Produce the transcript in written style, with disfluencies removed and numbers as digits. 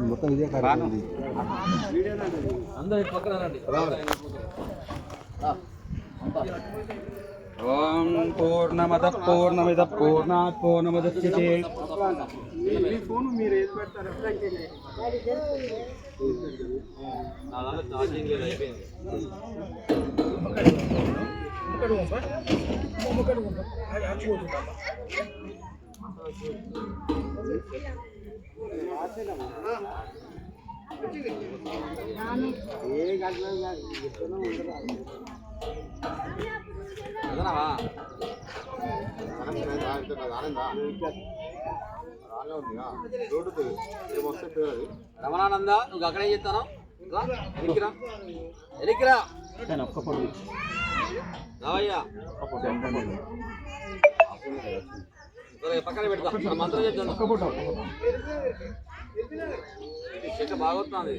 మొత్తం ఇదే కారణం అందరూ పక్కన ఓం పూర్ణమద పూర్ణమిద పూర్ణాత్ పూర్ణముదచ్యతే మీ ఫోన్ మీరు ఏది పెడతారు ఛార్జింగ్ లేదు అయిపోయింది ఏ గంటలు రమణానంద నువ్వు అక్కడే చెప్తాను ఎరికిరా రావయ్యా పక్కన పెడతా మంత్రం చెప్తాను బాగా వస్తుంది